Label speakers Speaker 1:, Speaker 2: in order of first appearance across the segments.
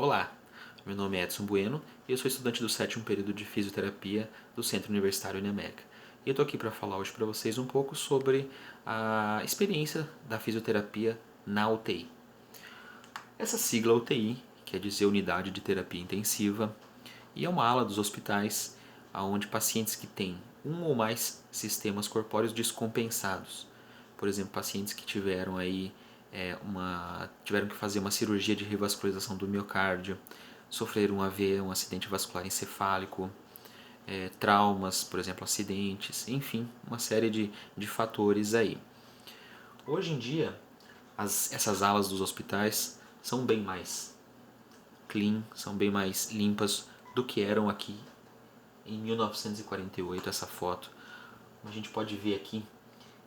Speaker 1: Olá, meu nome é Edson Bueno e eu sou estudante do 7º período de Fisioterapia do Centro Universitário Uniamérica. E eu estou aqui para falar hoje para vocês um pouco sobre a experiência da fisioterapia na UTI. Essa sigla UTI quer dizer Unidade de Terapia Intensiva e é uma ala dos hospitais onde pacientes que têm um ou mais sistemas corpóreos descompensados, por exemplo, pacientes que tiveram tiveram que fazer uma cirurgia de revascularização do miocárdio, sofreram um AVE, um acidente vascular encefálico, traumas, por exemplo, acidentes, enfim, uma série de fatores aí. Hoje em dia, essas alas dos hospitais são bem mais clean, são bem mais limpas do que eram aqui em 1948, essa foto. A gente pode ver aqui,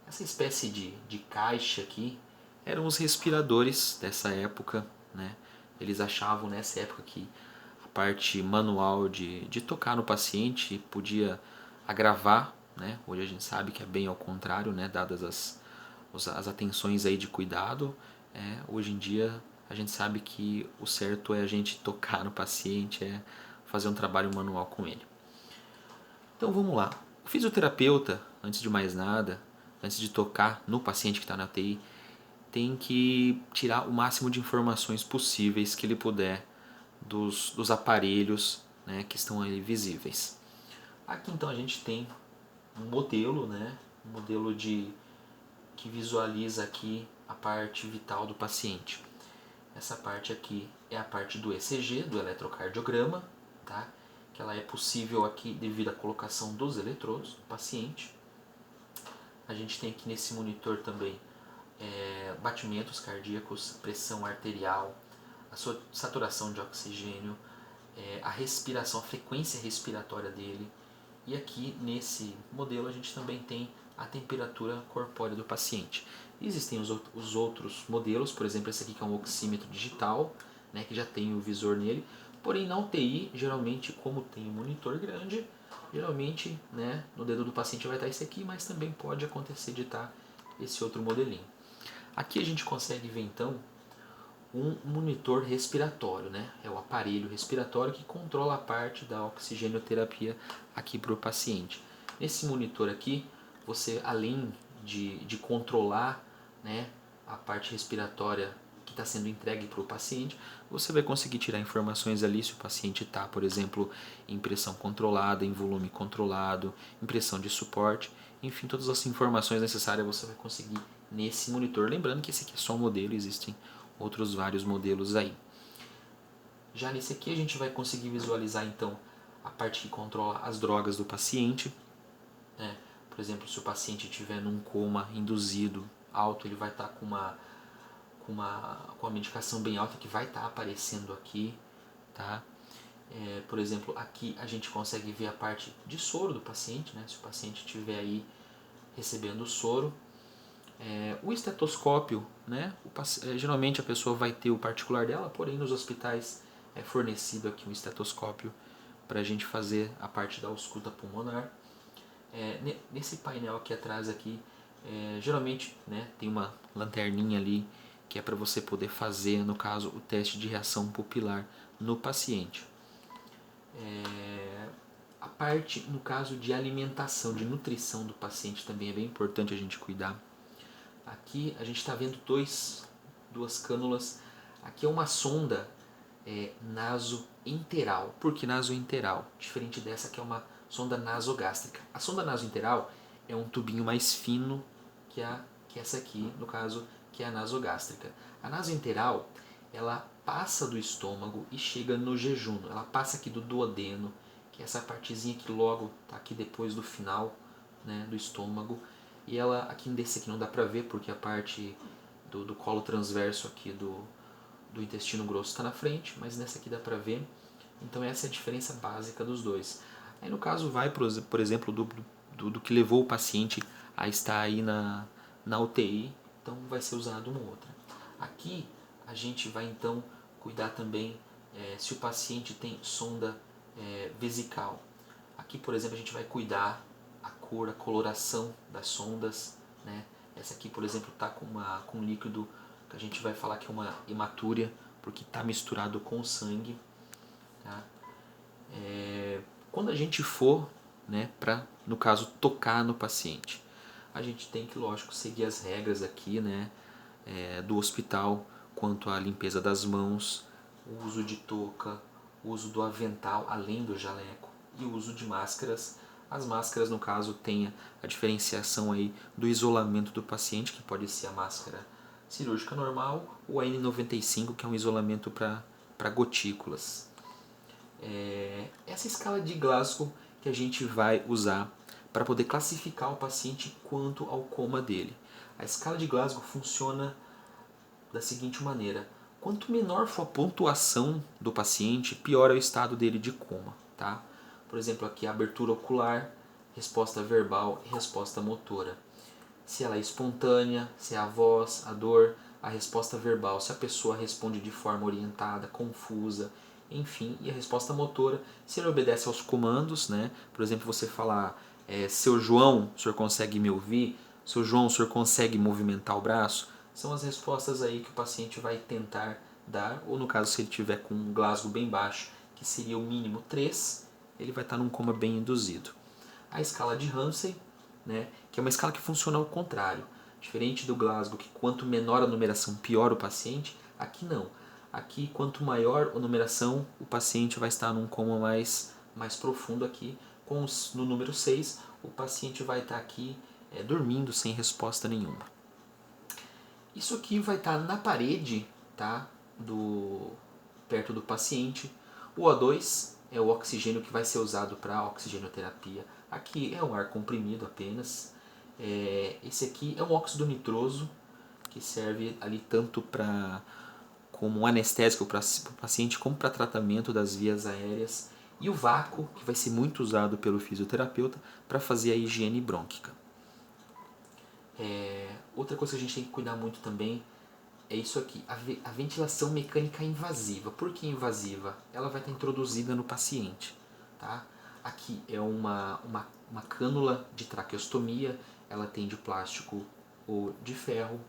Speaker 1: essa espécie de caixa aqui, eram os respiradores dessa época, né? Eles achavam nessa época que a parte manual de tocar no paciente podia agravar, né? Hoje a gente sabe que é bem ao contrário, né? Dadas as atenções aí de cuidado, hoje em dia a gente sabe que o certo é a gente tocar no paciente, é fazer um trabalho manual com ele. Então vamos lá. O fisioterapeuta, antes de mais nada, antes de tocar no paciente que está na UTI, tem que tirar o máximo de informações possíveis que ele puder dos aparelhos, né, que estão ali visíveis. Aqui então a gente tem um modelo, né, um modelo que visualiza aqui a parte vital do paciente. Essa parte aqui é a parte do ECG, do eletrocardiograma, tá? Que ela é possível aqui devido à colocação dos eletrodos do paciente. A gente tem aqui nesse monitor também batimentos cardíacos, pressão arterial, a sua saturação de oxigênio, a respiração, a frequência respiratória dele. E aqui nesse modelo a gente também tem a temperatura corpórea do paciente. Existem os outros modelos, por exemplo esse aqui que é um oxímetro digital, né, que já tem o visor nele, porém na UTI, geralmente como tem um monitor grande, geralmente, né, no dedo do paciente vai estar esse aqui, mas também pode acontecer de estar esse outro modelinho. Aqui a gente consegue ver então um monitor respiratório, né? É o aparelho respiratório que controla a parte da oxigenoterapia aqui para o paciente. Nesse monitor aqui, você além de controlar, né, a parte respiratória que está sendo entregue para o paciente, você vai conseguir tirar informações ali se o paciente está, por exemplo, em pressão controlada, em volume controlado, em pressão de suporte, enfim, todas as informações necessárias você vai conseguir nesse monitor. Lembrando que esse aqui é só um modelo, existem outros vários modelos aí. Já nesse aqui a gente vai conseguir visualizar então a parte que controla as drogas do paciente, né? Por exemplo, se o paciente estiver num coma induzido alto, ele vai estar com uma medicação bem alta que vai estar aparecendo aqui, tá? Por exemplo, aqui a gente consegue ver a parte de soro do paciente, né? Se o paciente estiver aí recebendo soro. O estetoscópio, né? Geralmente a pessoa vai ter o particular dela, porém nos hospitais é fornecido aqui um estetoscópio para a gente fazer a parte da ausculta pulmonar. Nesse painel aqui atrás aqui, geralmente, né, tem uma lanterninha ali que é para você poder fazer, no caso, o teste de reação pupilar no paciente. A parte, no caso de alimentação, de nutrição do paciente também é bem importante a gente cuidar. Aqui a gente está vendo duas cânulas. Aqui é uma sonda nasoenteral. Por que nasoenteral? Diferente dessa que é uma sonda nasogástrica. A sonda nasoenteral é um tubinho mais fino que essa aqui, no caso, que é a nasogástrica. A nasoenteral, ela passa do estômago e chega no jejuno. Ela passa aqui do duodeno, que é essa partezinha que logo está aqui depois do final, né, do estômago. E ela, aqui desse aqui não dá pra ver porque a parte do colo transverso aqui do intestino grosso está na frente, mas nessa aqui dá pra ver. Então essa é a diferença básica dos dois. Aí no caso vai, por exemplo, do que levou o paciente a estar aí na UTI, então vai ser usado uma ou outra. Aqui a gente vai então cuidar também se o paciente tem sonda vesical. Aqui, por exemplo, a gente vai cuidar a cor, a coloração das sondas, né? Essa aqui, por exemplo, está com um líquido que a gente vai falar que é uma hematúria, porque está misturado com o sangue. Tá? Quando a gente for, né, para, no caso, tocar no paciente, a gente tem que, lógico, seguir as regras aqui, né, do hospital quanto à limpeza das mãos, o uso de touca, o uso do avental além do jaleco e o uso de máscaras. As máscaras, no caso, tem a diferenciação aí do isolamento do paciente, que pode ser a máscara cirúrgica normal ou a N95, que é um isolamento para gotículas. Essa escala de Glasgow que a gente vai usar para poder classificar o paciente quanto ao coma dele. A escala de Glasgow funciona da seguinte maneira: quanto menor for a pontuação do paciente, pior é o estado dele de coma. Tá? Por exemplo, aqui a abertura ocular, resposta verbal e resposta motora. Se ela é espontânea, se é a voz, a dor, a resposta verbal, se a pessoa responde de forma orientada, confusa, enfim, e a resposta motora, se ele obedece aos comandos, né? Por exemplo, você falar, seu João, o senhor consegue me ouvir? Seu João, o senhor consegue movimentar o braço? São as respostas aí que o paciente vai tentar dar, ou no caso, se ele tiver com um Glasgow bem baixo, que seria o mínimo 3, ele vai estar num coma bem induzido. A escala de Ramsay, né, que é uma escala que funciona ao contrário. Diferente do Glasgow, que quanto menor a numeração, pior o paciente, aqui não. Aqui, quanto maior a numeração, o paciente vai estar num coma mais profundo aqui. No número 6, o paciente vai estar aqui dormindo sem resposta nenhuma. Isso aqui vai estar na parede, tá, perto do paciente. O O2 é o oxigênio que vai ser usado para oxigenoterapia. Aqui é um ar comprimido apenas. Esse aqui é um óxido nitroso, que serve ali tanto como um anestésico para o paciente, como para tratamento das vias aéreas. E o vácuo, que vai ser muito usado pelo fisioterapeuta para fazer a higiene brônquica. Outra coisa que a gente tem que cuidar muito também é isso aqui, a ventilação mecânica invasiva. Por que invasiva? Ela vai estar introduzida no paciente. Tá? Aqui é uma cânula de traqueostomia, ela tem de plástico ou de ferro.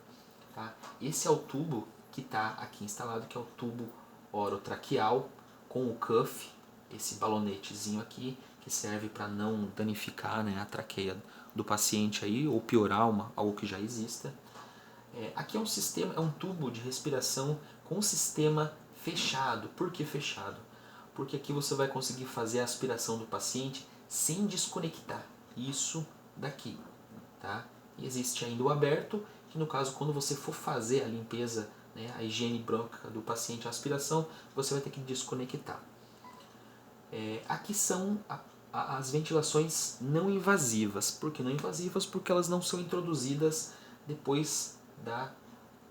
Speaker 1: Tá? Esse é o tubo que está aqui instalado, que é o tubo orotraqueal com o cuff, esse balonetezinho aqui, que serve para não danificar, né, a traqueia do paciente aí, ou piorar algo que já exista. Aqui é um sistema, é um tubo de respiração com um sistema fechado. Por que fechado? Porque aqui você vai conseguir fazer a aspiração do paciente sem desconectar isso daqui. Tá? E existe ainda o aberto, que no caso, quando você for fazer a limpeza, né, a higiene brônquica do paciente, a aspiração, você vai ter que desconectar. Aqui são as ventilações não invasivas. Por que não invasivas? Porque elas não são introduzidas depois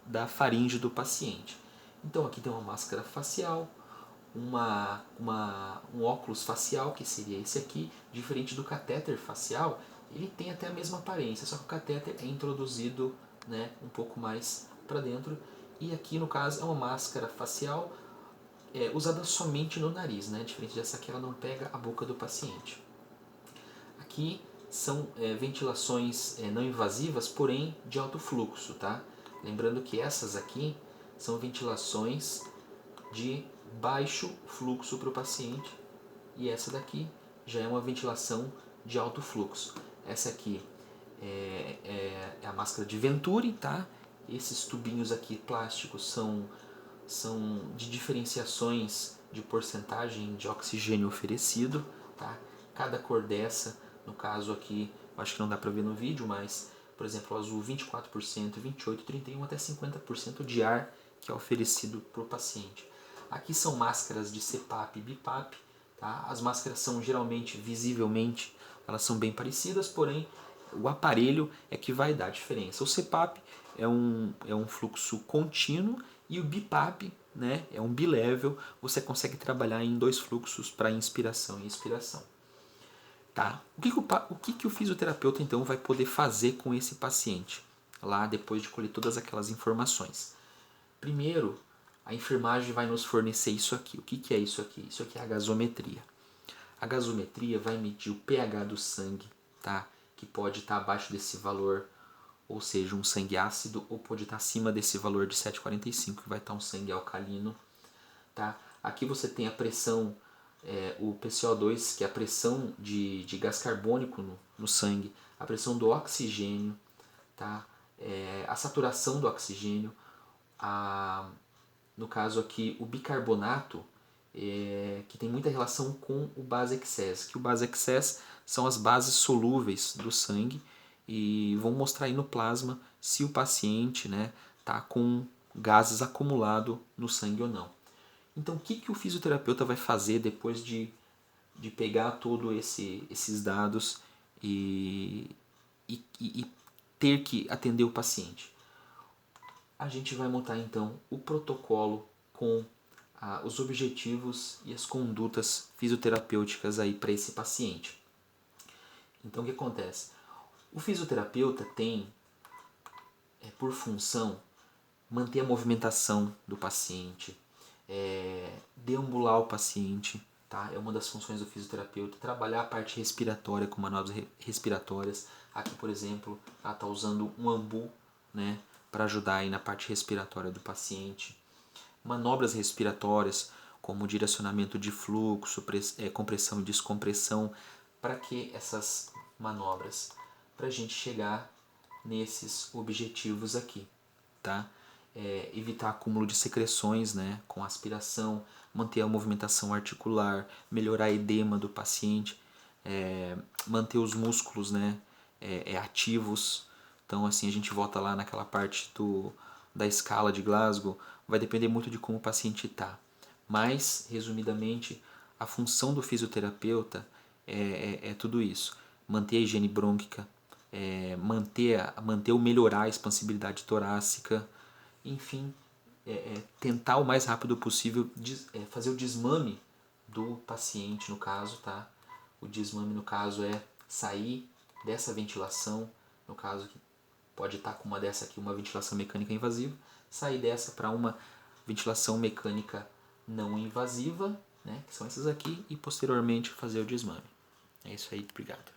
Speaker 1: da faringe do paciente. Então aqui tem uma máscara facial, um óculos facial, que seria esse aqui, diferente do catéter facial, ele tem até a mesma aparência, só que o catéter é introduzido, né, um pouco mais para dentro, e aqui no caso é uma máscara facial usada somente no nariz, né, diferente dessa aqui, ela não pega a boca do paciente. Aqui são ventilações não invasivas, porém de alto fluxo, tá? Lembrando que essas aqui são ventilações de baixo fluxo para o paciente e essa daqui já é uma ventilação de alto fluxo. Essa aqui é a máscara de Venturi, tá? Esses tubinhos aqui plásticos são de diferenciações de porcentagem de oxigênio oferecido, tá? Cada cor dessa, no caso aqui, acho que não dá para ver no vídeo, mas por exemplo, o azul 24%, 28%, 31% até 50% de ar que é oferecido para o paciente. Aqui são máscaras de CPAP e BIPAP. Tá? As máscaras são geralmente, visivelmente, elas são bem parecidas, porém o aparelho é que vai dar diferença. O CPAP é um fluxo contínuo e o BIPAP, né, é um bilevel, você consegue trabalhar em 2 fluxos para inspiração e expiração. Tá? O que o fisioterapeuta então vai poder fazer com esse paciente lá depois de colher todas aquelas informações? Primeiro, a enfermagem vai nos fornecer isso aqui. O que é isso aqui? Isso aqui é a gasometria. A gasometria vai medir o pH do sangue, tá? Que pode estar abaixo desse valor, ou seja, um sangue ácido, ou pode estar acima desse valor de 7,45, que vai estar um sangue alcalino. tá? Aqui você tem a pressão, o PCO2, que é a pressão de gás carbônico no sangue, a pressão do oxigênio, tá? A saturação do oxigênio, no caso aqui o bicarbonato, que tem muita relação com o base excess, que o base excess são as bases solúveis do sangue e vão mostrar aí no plasma se o paciente, né, tá com gases acumulado no sangue ou não. Então o que o fisioterapeuta vai fazer depois de pegar todos esses dados e ter que atender o paciente? A gente vai montar então o protocolo com os objetivos e as condutas fisioterapêuticas aí para esse paciente. Então o que acontece? O fisioterapeuta tem por função manter a movimentação do paciente, deambular o paciente, tá? É uma das funções do fisioterapeuta, trabalhar a parte respiratória com manobras respiratórias. Aqui, por exemplo, ela está usando um ambu, né, para ajudar aí na parte respiratória do paciente. Manobras respiratórias, como direcionamento de fluxo, compressão e descompressão. Para que essas manobras? Para a gente chegar nesses objetivos aqui, tá? Evitar acúmulo de secreções, né, com aspiração, manter a movimentação articular, melhorar edema do paciente, manter os músculos, né, ativos. Então assim a gente volta lá naquela parte da escala de Glasgow, vai depender muito de como o paciente está. Mas, resumidamente, a função do fisioterapeuta é tudo isso. Manter a higiene brônquica, manter ou melhorar a expansibilidade torácica, enfim, tentar o mais rápido possível fazer o desmame do paciente, no caso, tá? O desmame, no caso, é sair dessa ventilação, no caso que pode estar com uma dessa aqui, uma ventilação mecânica invasiva, sair dessa para uma ventilação mecânica não invasiva, né, que são essas aqui, e posteriormente fazer o desmame. É isso aí, obrigado.